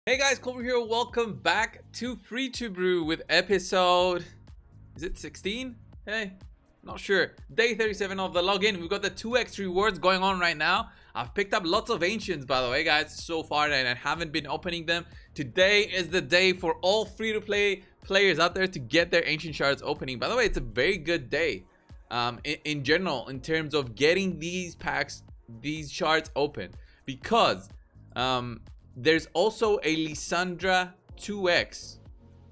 Hey guys, Coldbrew here. Welcome back to Free2Brew with episode, is it 16? Hey, not sure. Day 37 of the login. We've got the 2x rewards going on right now. I've picked up lots of ancients, by the way, guys, so far, and I haven't been opening them. Today is the day for all free-to-play players out there to get their ancient shards opening. By the way, it's a very good day in general in terms of getting these packs, these shards open, because there's also a Lysandra 2x. Is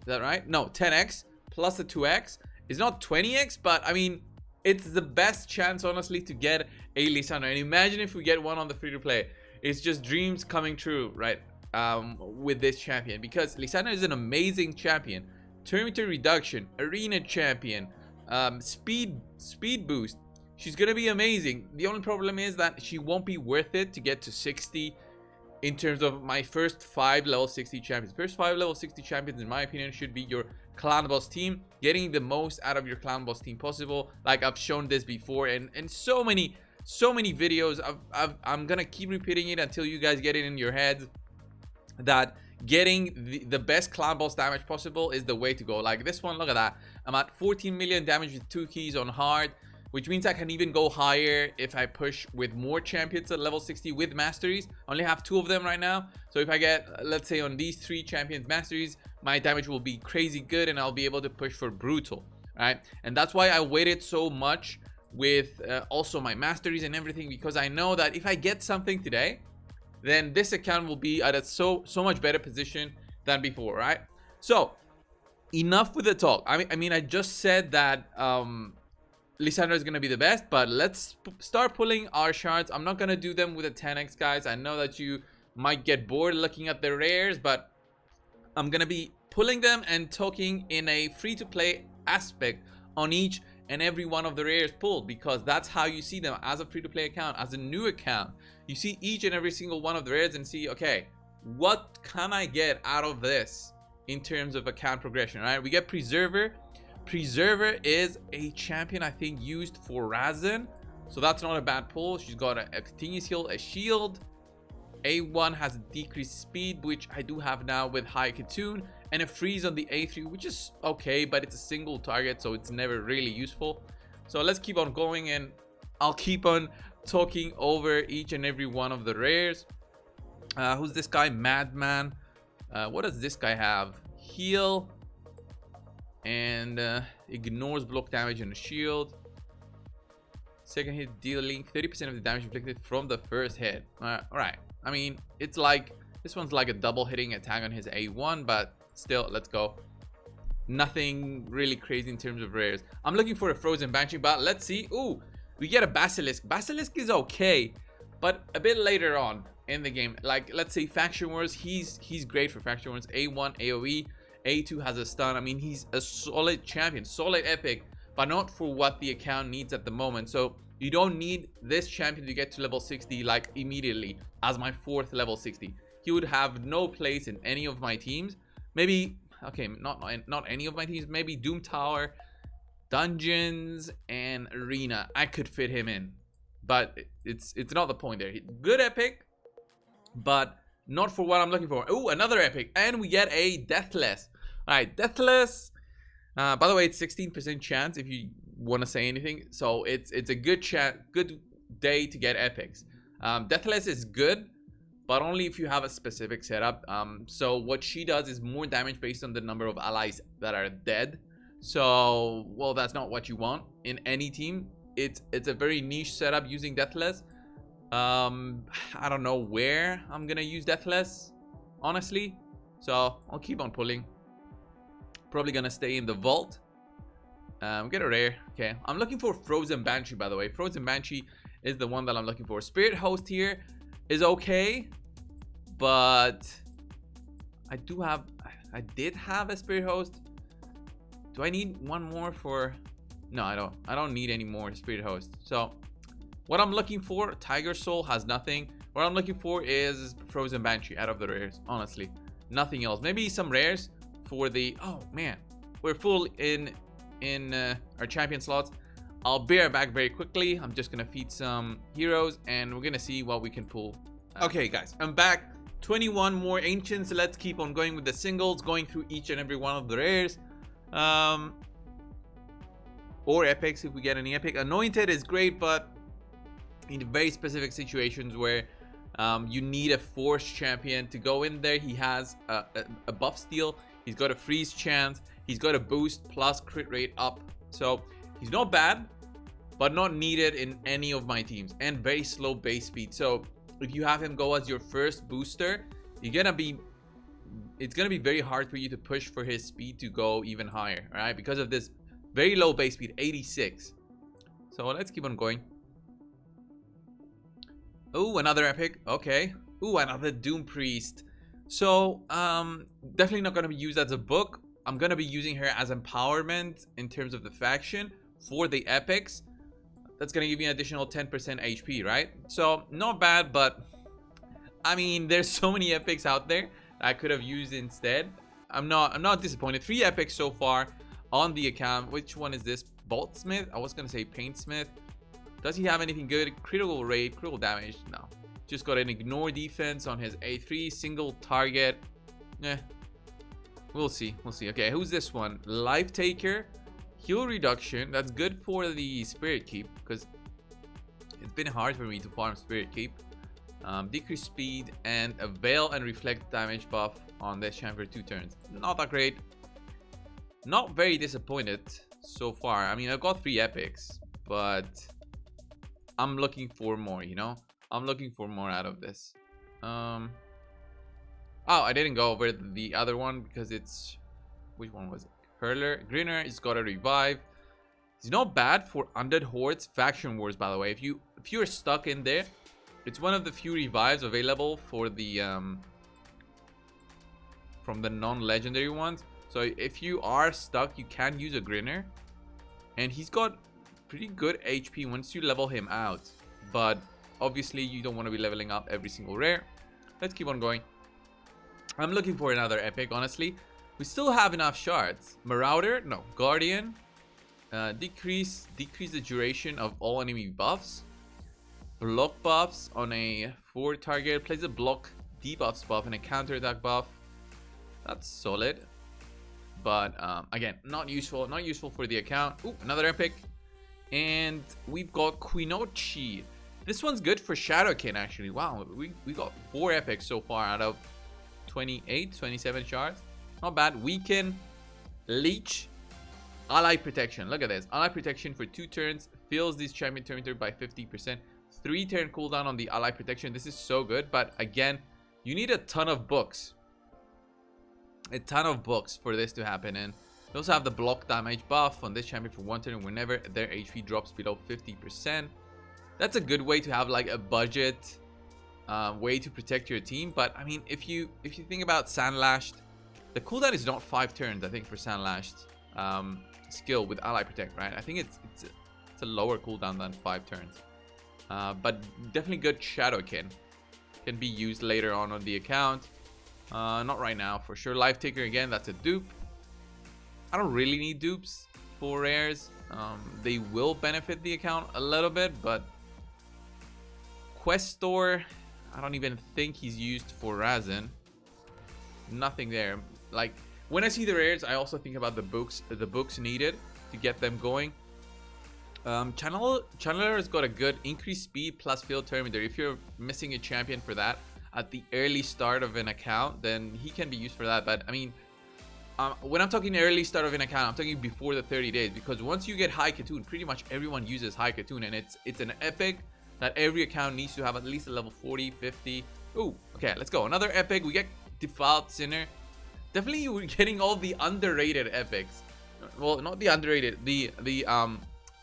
that right? No, 10x plus the 2x. It's not 20x, but I mean, it's the best chance, honestly, to get a Lysandra. And imagine if we get one on the free-to-play. It's just dreams coming true, right? With this champion, because Lysandra is an amazing champion. Turn meter reduction, arena champion, speed boost. She's gonna be amazing. The only problem is that she won't be worth it to get to 60 in terms of my first 5 level 60 champions. First 5 level 60 champions, in my opinion, should be your clan boss team, getting the most out of your clan boss team possible. Like I've shown this before, and so many videos. I'm gonna keep repeating it until you guys get it in your heads that getting the best clan boss damage possible is the way to go. Like this one, look at that. I'm at 14 million damage with 2 keys on hard, which means I can even go higher if I push with more champions at level 60 with masteries. I only have 2 of them right now. So if I get, let's say, on these 3 champions masteries, my damage will be crazy good and I'll be able to push for brutal, right? And that's why I waited so much with also my masteries and everything, because I know that if I get something today, then this account will be at a so much better position than before, right? So enough with the talk. I mean, I just said that Lysandra is going to be the best, but let's start pulling our shards. I'm not going to do them with a 10x, guys. I know that you might get bored looking at the rares, but I'm going to be pulling them and talking in a free-to-play aspect on each and every one of the rares pulled, because that's how you see them as a free-to-play account, as a new account. You see each and every single one of the rares and see, okay, what can I get out of this in terms of account progression, right? We get Preserver. Preserver is a champion, I think, used for Razan, so that's not a bad pull. She's got a continuous heal, a shield. A1 has decreased speed, which I do have now with High Katoon, and a freeze on the A3, which is okay, but it's a single target, so it's never really useful. So let's keep on going, and I'll keep on talking over each and every one of the rares. Who's this guy? Madman. What does this guy have? Heal and ignores block damage and a shield. Second hit dealing 30% of the damage inflicted from the first hit. All right. I mean, it's like this one's like a double hitting attack on his A1, but still, let's go. Nothing really crazy in terms of rares. I'm looking for a frozen banshee, but let's see. Ooh, we get a basilisk. Basilisk is okay, but a bit later on in the game. Like, let's say faction wars. He's great for faction wars. A1 AoE. A2 has a stun. I mean, he's a solid champion, solid epic, but not for what the account needs at the moment. So you don't need this champion to get to level 60 like immediately as my 4th level 60. He would have no place in any of my teams. Maybe, okay, not any of my teams. Maybe Doom Tower, Dungeons, and Arena. I could fit him in, but it's not the point there. Good epic, but not for what I'm looking for. Oh, another epic, and we get a Deathless. All right, Deathless. By the way, it's 16% chance if you want to say anything. So it's a good day to get epics. Deathless is good, but only if you have a specific setup. So what she does is more damage based on the number of allies that are dead. So, well, that's not what you want in any team. It's a very niche setup using Deathless. I don't know where I'm gonna use Deathless, honestly, so I'll keep on pulling. Probably gonna stay in the vault. Get a rare. Okay, I'm looking for Frozen Banshee, by the way. Frozen Banshee is the one that I'm looking for. Spirit Host here is okay, but I did have a Spirit Host. Do I need one more for? No, I don't need any more Spirit Host. So what I'm looking for, Tiger Soul has nothing. What I'm looking for is Frozen Banshee out of the rares, honestly. Nothing else. Maybe some rares for the, oh man, we're full in our champion slots. I'll be right back very quickly. I'm just gonna feed some heroes and we're gonna see what we can pull. Okay guys, I'm back 21 more ancients. Let's keep on going with the singles, going through each and every one of the rares. Or epics if we get any epic. Anointed is great, but in very specific situations where you need a force champion to go in there. He has a buff steal, he's got a freeze chance, he's got a boost plus crit rate up, so he's not bad but not needed in any of my teams, and very slow base speed. So if you have him go as your first booster, it's gonna be very hard for you to push for his speed to go even higher, all right, because of this very low base speed, 86. So let's keep on going. Oh, another epic. Okay. Oh, another Doom Priest. So definitely not going to be used as a book. I'm going to be using her as empowerment in terms of the faction for the epics. That's going to give me an additional 10% HP, right? So not bad, but I mean, there's so many epics out there I could have used instead. I'm not disappointed. 3 epics so far on the account. Which one is this? Boltsmith? I was going to say Paintsmith. Does he have anything good? Critical rate, critical damage? No. Just got an ignore defense on his A3, single target. We'll see. We'll see. Okay, who's this one? Life Taker, heal reduction. That's good for the Spirit Keep because it's been hard for me to farm Spirit Keep. Decrease speed and a veil and reflect damage buff on this champion for 2 turns. Not that great. Not very disappointed so far. I mean, I've got 3 epics, but I'm looking for more, you know? I'm looking for more out of this. Oh, I didn't go over the other one because it's... Which one was it? Hurler. Grinner has got a revive. It's not bad for Undead Hordes Faction Wars, by the way. If you're stuck in there, it's one of the few revives available for the... from the non-legendary ones. So if you are stuck, you can use a Grinner. And he's got pretty good HP once you level him out, but obviously you don't want to be leveling up every single rare. Let's keep on going. I'm looking for another epic, honestly. We still have enough shards. Marauder, no. Guardian, decrease the duration of all enemy buffs. Block buffs on a 4 target. Plays a block debuffs buff and a counter attack buff. That's solid, but again, not useful for the account. Ooh, another epic. And we've got Quinochi. This one's good for Shadowkin, actually. Wow, we got 4 epics so far out of 27 shards. Not bad. Weaken, Leech, Ally Protection. Look at this. Ally Protection for 2 turns. Fills this champion turn by 50%. 3 turn cooldown on the Ally Protection. This is so good, but again, you need a ton of books. A ton of books for this to happen. And we also have the block damage buff on this champion for 1 turn whenever their HP drops below 50%. That's a good way to have like a budget way to protect your team. But I mean, if you think about Sandlashed, the cooldown is not 5 turns, I think, for Sandlashed skill with Ally Protect, right? I think it's a lower cooldown than 5 turns. But definitely good Shadowkin. Can be used later on the account. Not right now for sure. Life Taker again, that's a dupe. I don't really need dupes for rares. They will benefit the account a little bit, but Questor, I don't even think he's used for Razin. Nothing there. Like when I see the rares, I also think about the books needed to get them going. Channeler has got a good increased speed plus field terminator. If you're missing a champion for that at the early start of an account, then he can be used for that. But I mean, when I'm talking early start of an account, I'm talking before the 30 days, because once you get High Katoon, pretty much everyone uses High Katoon, and it's an epic that every account needs to have at least a level 40, 50. Ooh, okay, let's go. Another epic. We get Defiled Sinner. Definitely we're getting all the underrated epics. Well, not the underrated, the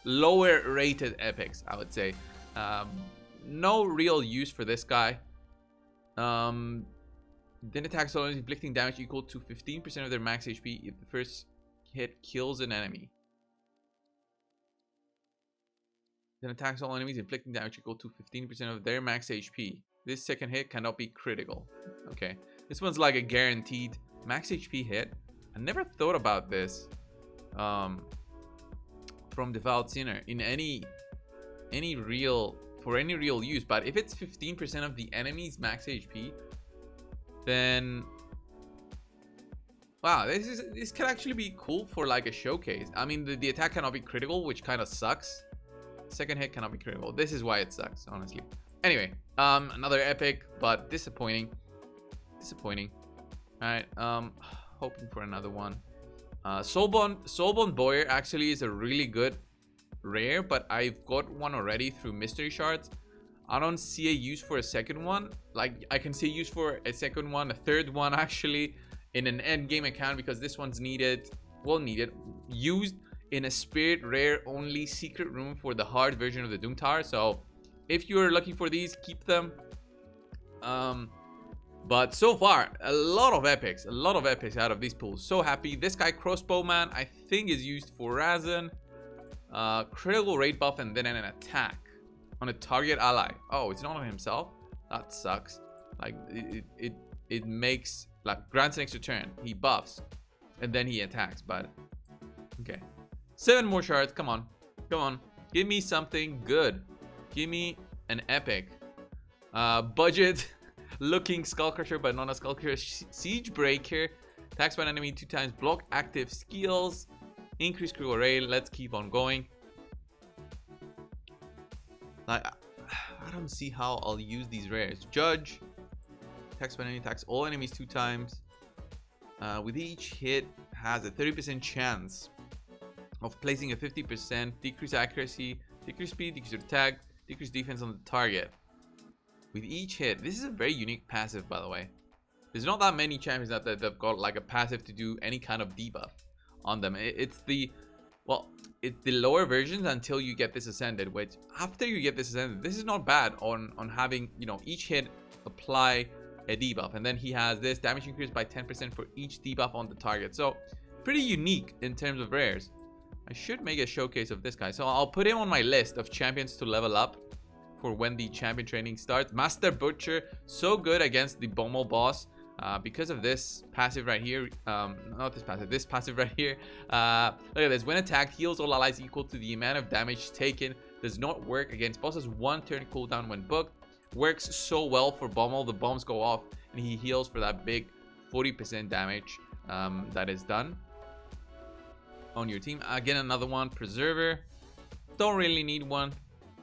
lower rated epics, I would say. No real use for this guy. Then attacks all enemies inflicting damage equal to 15% of their max HP if the first hit kills an enemy. Then attacks all enemies inflicting damage equal to 15% of their max HP. This second hit cannot be critical. Okay, this one's like a guaranteed max HP hit. I never thought about this from Defiled Sinner in any real use, but if it's 15% of the enemy's max HP, then wow, this can actually be cool for like a showcase. I mean, the attack cannot be critical, which kind of sucks. Second hit cannot be critical. This is why it sucks, honestly. Anyway, another epic, but disappointing. Disappointing. All right, hoping for another one. Soulborn Boyer actually is a really good rare, but I've got one already through mystery shards. I don't see a use for a second one. Like, I can see a use for a second one, a third one actually, in an end game account, because this one's needed, used in a spirit rare only secret room for the hard version of the Doom Tower. So if you're looking for these, keep them. But so far, a lot of epics out of these pools. So happy. This guy, Crossbowman, I think is used for Razan, critical rate buff, and then an attack on a target ally. Oh, it's not on himself. That sucks. Like, it makes, like, grants an extra turn. He buffs and then he attacks. But okay, 7 more shards. Come on, give me something good. Give me an epic. Budget looking Skullcrusher, but not a Skullcrusher. Siege Breaker, attacks by an enemy 2 times, block active skills, increase critical rate. Let's keep on going. Like, I don't see how I'll use these rares. Judge, attacks by enemy, attacks all enemies 2 times. With each hit, has a 30% chance of placing a 50% decrease accuracy, decrease speed, decrease attack, decrease defense on the target. With each hit, this is a very unique passive, by the way. There's not that many champions that have got like a passive to do any kind of debuff on them. It's the lower versions until you get this ascended, which after you get this ascended, this is not bad on having, you know, each hit apply a debuff, and then he has this damage increase by 10% for each debuff on the target. So pretty unique in terms of rares. I should make a showcase of this guy, so I'll put him on my list of champions to level up for when the champion training starts. Master Butcher, so good against the Bommel boss because of this passive right here. Not this passive, this passive right here. Look at this. When attacked, heals all allies equal to the amount of damage taken. Does not work against bosses. 1 turn cooldown when booked. Works so well for Bommel. The bombs go off and he heals for that big 40% damage that is done on your team. Again, another one. Preserver. Don't really need one.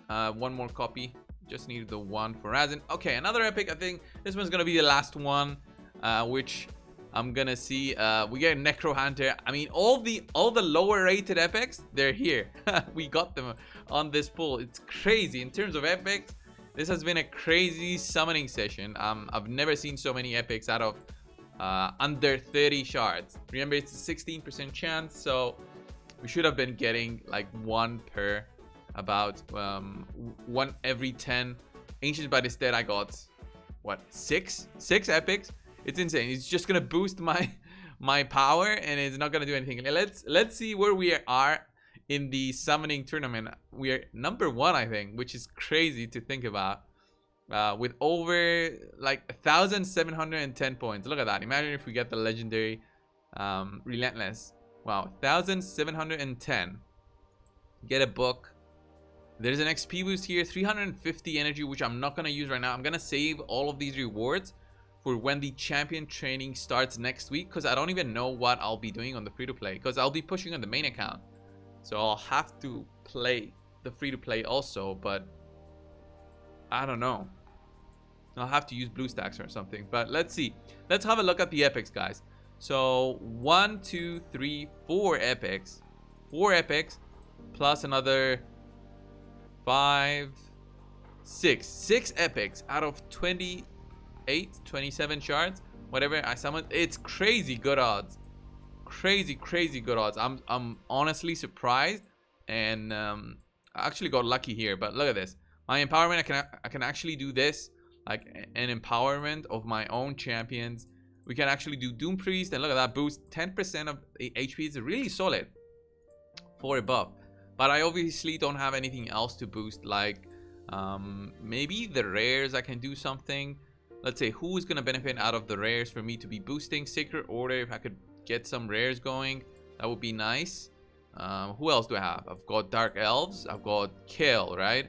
1 more copy. Just need the one for Razan. Okay, another epic. I think this one's gonna be the last one, which I'm gonna see. We get Necro Hunter. I mean, all the lower rated epics, they're here. We got them on this pool. It's crazy in terms of epics. This has been a crazy summoning session. I've never seen so many epics out of under 30 shards. Remember, it's a 16% chance, so we should have been getting like 1 per about 1 every 10. Ancient, but instead I got what, 6 epics. It's insane. It's just gonna boost my power, and it's not gonna do anything. Let's see where we are in the summoning tournament. We are number 1, I think, which is crazy to think about, with over like 1,710 points. Look at that. Imagine if we get the legendary Relentless. Wow, 1,710. Get a book. There's an XP boost here, 350 energy, which I'm not gonna use right now. I'm gonna save all of these rewards for when the champion training starts next week, because I don't even know what I'll be doing on the free-to-play, because I'll be pushing on the main account. So I'll have to play the free-to-play also, but I don't know. I'll have to use BlueStacks or something, but let's see. Let's have a look at the epics, guys. So 1, 2, 3, 4 epics. 4 epics plus another 5, 6 epics out of 28, 27 shards, whatever I summoned. It's crazy good odds. Crazy good odds. I'm honestly surprised, and I actually got lucky here. But look at this. My empowerment, I can actually do this, like an empowerment of my own champions. We can actually do Doom Priest, and look at that boost. 10% of the HP is really solid for a buff. But I obviously don't have anything else to boost, like maybe the rares. I can do something. Let's say, who is going to benefit out of the rares for me to be boosting? Sacred Order, if I could get some rares going, that would be nice. Who else do I have? I've got Dark Elves. I've got Kill, right?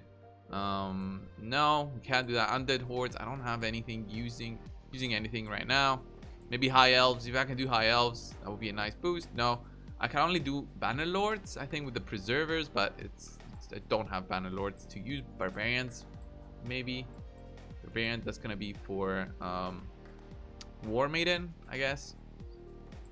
No, we can't do that. Undead Hordes. I don't have anything using using anything right now. Maybe high elves. If I can do high elves, that would be a nice boost. No, I can only do banner lords, I think, with the preservers, but I don't have banner lords to use. Barbarians, maybe. Barbarian, that's gonna be for War Maiden, I guess.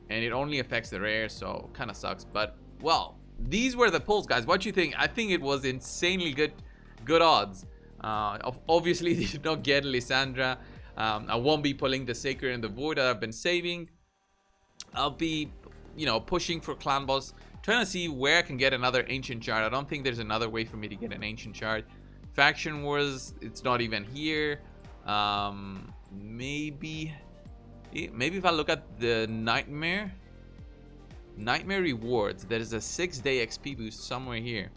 And it only affects the rare, so kind of sucks. But well, these were the pulls, guys. What do you think? I think it was insanely good odds. Obviously, did not get Lysandra. I won't be pulling the Sacred and the Void that I've been saving. I'll be, you know, pushing for Clan Boss, trying to see where I can get another Ancient Shard. I don't think there's another way for me to get an Ancient Shard. Faction Wars, it's not even here. Maybe if I look at the Nightmare rewards, there is a 6-day XP boost somewhere here.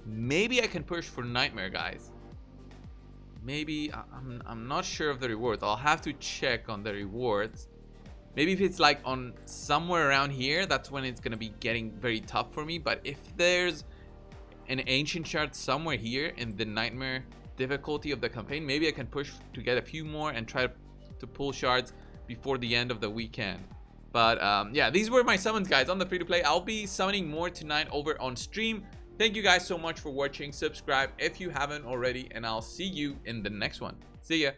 Maybe I can push for Nightmare, guys. Maybe. I'm not sure of the rewards. I'll have to check on the rewards. Maybe if it's like on somewhere around here, that's when it's gonna be getting very tough for me. But if there's an Ancient Shard somewhere here in the Nightmare difficulty of the campaign, maybe I can push to get a few more and try to pull shards before the end of the weekend. But yeah, these were my summons, guys, on the free to play. I'll be summoning more tonight over on stream. Thank you guys so much for watching. Subscribe if you haven't already, and I'll see you in the next one. See ya.